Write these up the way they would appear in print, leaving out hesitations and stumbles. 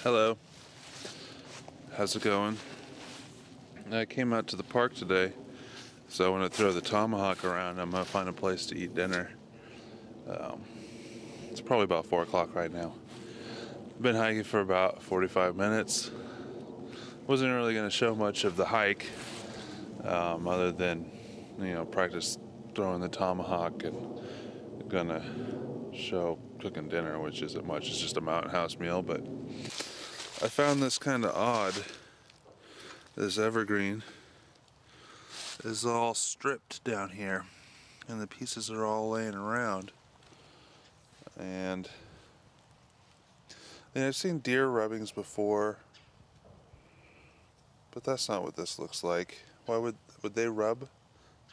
Hello, how's it going? I came out to the park today, so I want to throw the Tomahawk around. I'm going to find a place to eat dinner. It's probably about 4 o'clock right now. I've been hiking for about 45 minutes. Wasn't really going to show much of the hike, other than, practice throwing the Tomahawk, and gonna show cooking dinner, which isn't much. It's just a mountain house meal, but I found this kind of odd. This evergreen is all stripped down here, and the pieces are all laying around. And I've seen deer rubbings before, but that's not what this looks like. Why would they rub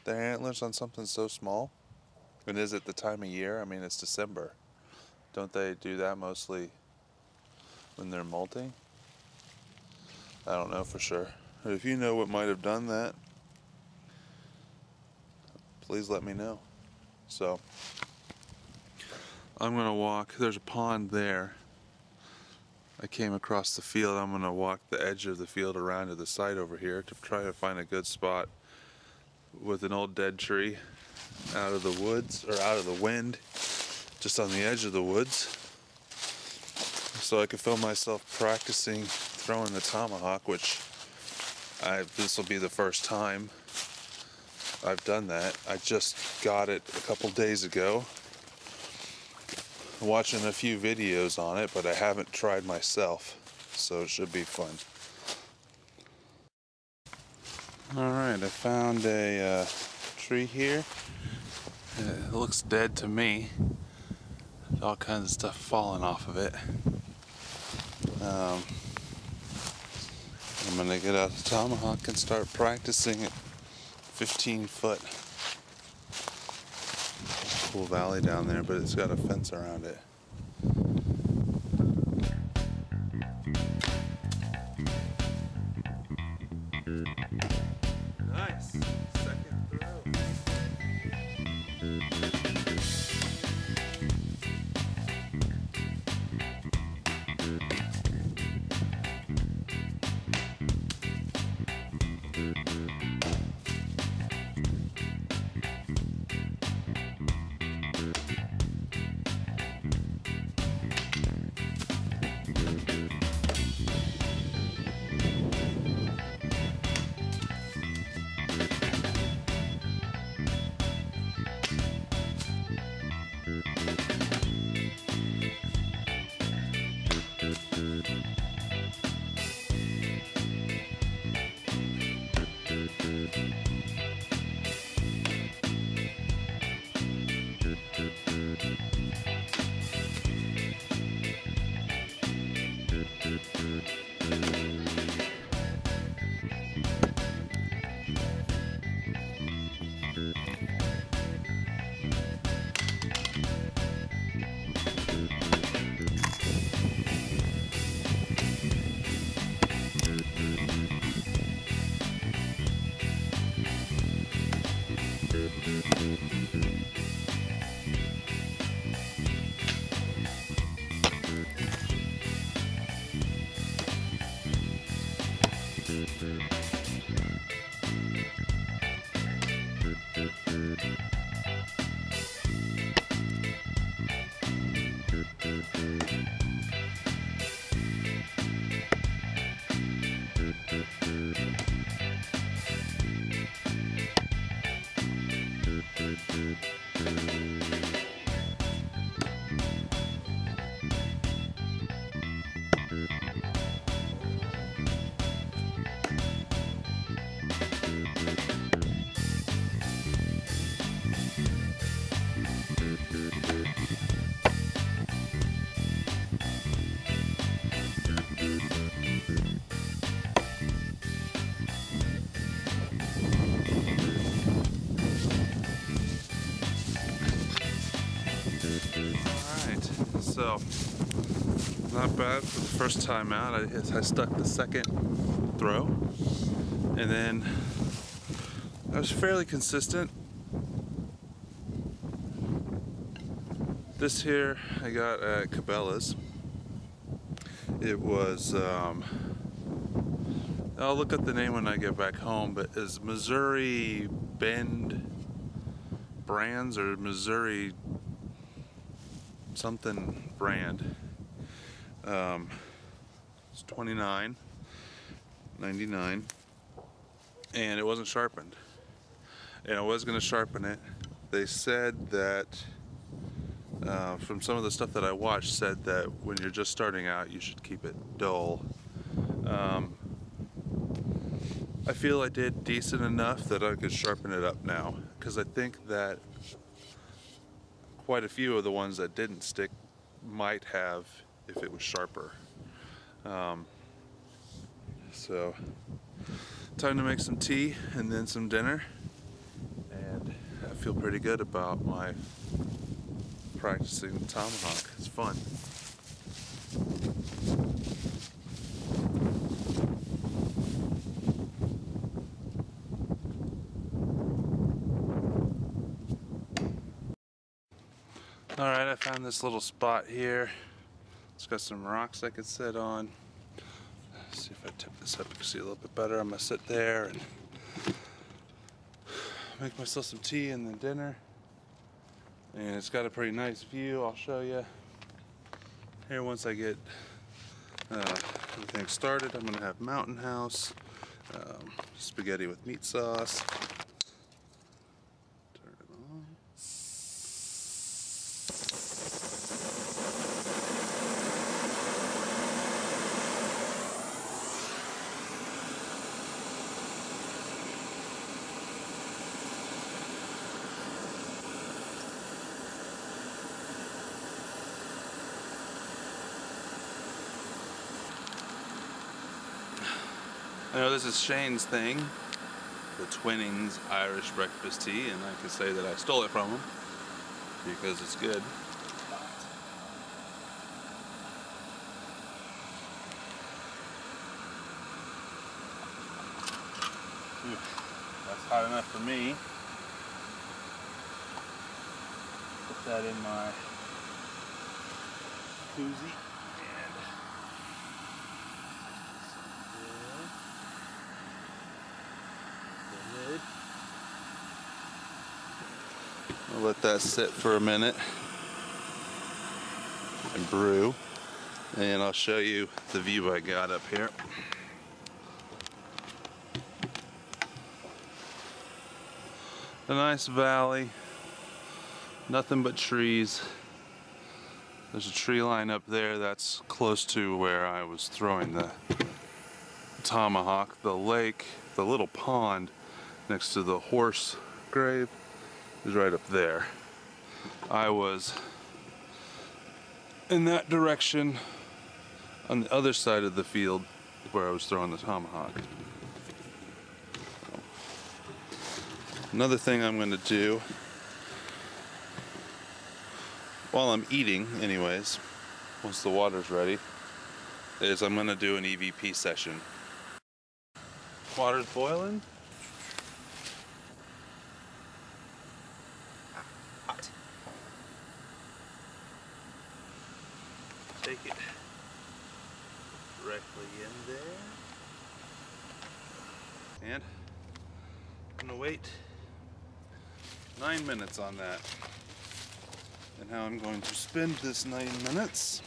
their antlers on something so small? And is it the time of year? I mean, it's December. Don't they do that mostly when they're molting? I don't know for sure. But if you know what might have done that, please let me know. So, I'm gonna walk. There's a pond there. I came across the field. I'm gonna walk the edge of the field around to the side over here to try to find a good spot with an old dead tree out of the woods, or out of the wind, just on the edge of the woods, so I could film myself practicing throwing the Tomahawk, which this will be the first time I've done that. I just got it a couple days ago, watching a few videos on it, but I haven't tried myself, so it should be fun. Alright, I found a tree here. It looks dead to me. All kinds of stuff falling off of it. I'm gonna get out the Tomahawk and start practicing at 15 foot. Cool valley down there, but it's got a fence around it. Nice. Second throw. So, not bad for the first time out. I stuck the second throw, and then I was fairly consistent. This here I got at Cabela's, It was, I'll look up the name when I get back home, but it's Missouri Bend Brands or Missouri something brand. It's $29.99, and it wasn't sharpened. And I was going to sharpen it. They said that, from some of the stuff that I watched, said that when you're just starting out, you should keep it dull. I feel I did decent enough that I could sharpen it up now, because I think that quite a few of the ones that didn't stick might have if it was sharper. So time to make some tea and then some dinner, and I feel pretty good about my practicing the Tomahawk. It's fun. Alright, I found this little spot here. It's got some rocks I could sit on. Let's see if I tip this up, you can see a little bit better. I'm going to sit there and make myself some tea and then dinner. And it's got a pretty nice view, I'll show you. Here, once I get everything started, I'm going to have Mountain House, spaghetti with meat sauce. Turn it on. I know this is Shane's thing, the Twinnings Irish breakfast tea, and I can say that I stole it from him because it's good. That's hot enough for me. Put that in my koozie. I'll let that sit for a minute and brew, and I'll show you the view I got up here. A nice valley, nothing but trees. There's a tree line up there that's close to where I was throwing the Tomahawk. The lake, the little pond next to the horse grave is right up there. I was in that direction on the other side of the field where I was throwing the Tomahawk. Another thing I'm going to do while I'm eating anyways, once the water's ready, is I'm going to do an EVP session. Water's boiling. Hot. Take it directly in there. And I'm going to wait 9 minutes on that. And how I'm going to spend this 9 minutes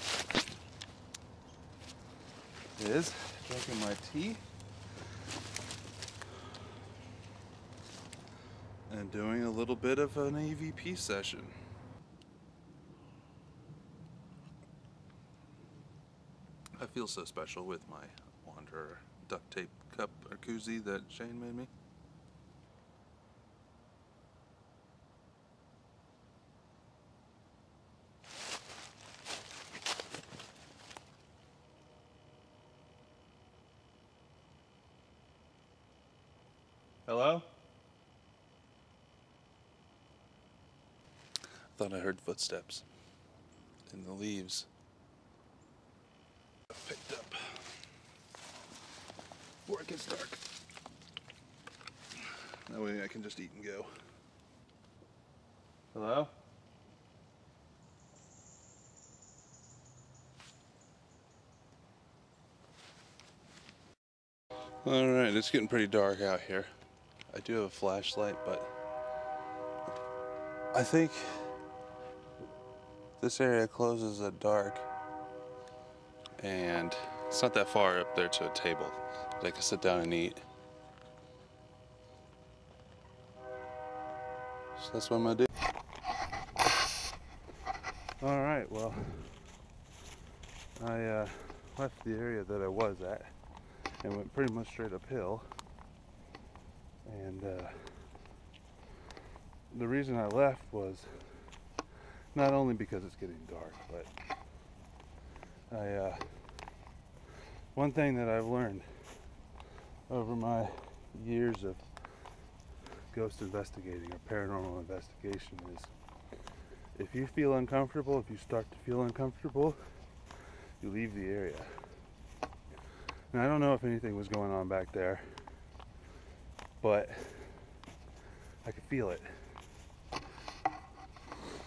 is drinking my tea and doing a little bit of an EVP session. I feel so special with my Wanderer duct tape cup or koozie that Shane made me. Hello? I thought I heard footsteps in the leaves. Picked up before it gets dark. That way I can just eat and go. Hello? All right, it's getting pretty dark out here. I do have a flashlight, but I think this area closes at dark, and it's not that far up there to a table that I can sit down and eat. So that's what I'm gonna do. All right, well, I left the area that I was at and went pretty much straight uphill. And the reason I left was not only because it's getting dark, but one thing that I've learned over my years of ghost investigating or paranormal investigation is if you feel uncomfortable, if you start to feel uncomfortable, you leave the area. And I don't know if anything was going on back there, but I could feel it.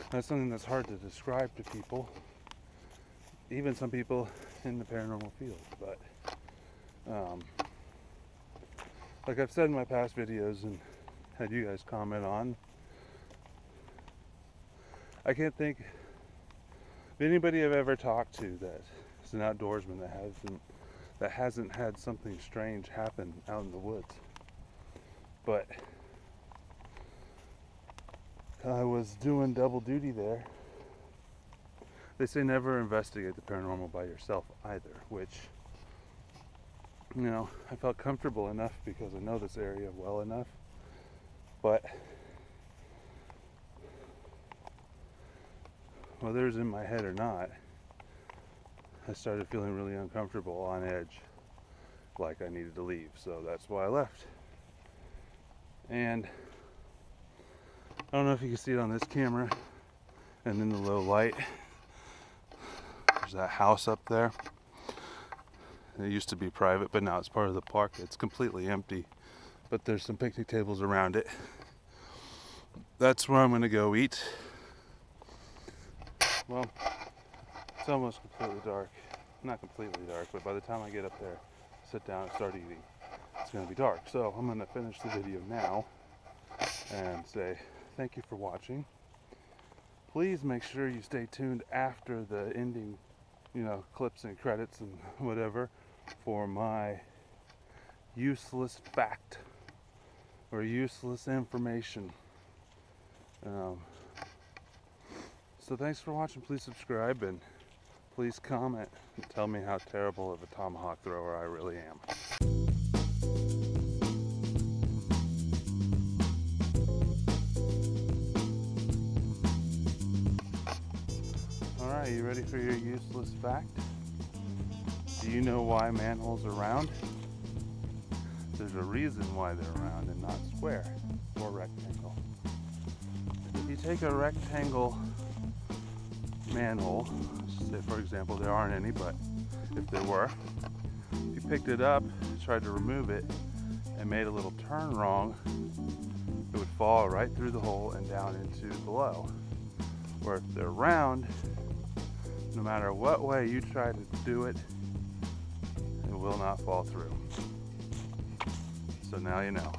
That's something that's hard to describe to people, even some people in the paranormal field. But like I've said in my past videos and had you guys comment on, I can't think of anybody I've ever talked to that is an outdoorsman that hasn't had something strange happen out in the woods. But I was doing double duty there. They say never investigate the paranormal by yourself either, which, you know, I felt comfortable enough because I know this area well enough. But whether it was in my head or not, I started feeling really uncomfortable, on edge, like I needed to leave. So that's why I left. And I don't know if you can see it on this camera and in the low light. There's that house up there. It used to be private, but now it's part of the park. It's completely empty, but there's some picnic tables around it. That's where I'm gonna go eat. Well, it's almost completely dark. Not completely dark, but by the time I get up there, sit down and start eating, it's gonna be dark. So I'm gonna finish the video now and say thank you for watching. Please make sure you stay tuned after the ending, you know, clips and credits and whatever for my useless fact or useless information. So thanks for watching. Please subscribe and please comment and tell me how terrible of a tomahawk thrower I really am. Alright, you ready for your useless fact? Do you know why manholes are round? There's a reason why they're round and not square or rectangle. If you take a rectangle manhole, say for example there aren't any, but if there were, if you picked it up, tried to remove it, and made a little turn wrong, it would fall right through the hole and down into below. Or if they're round, no matter what way you try to do it, it will not fall through. So now you know.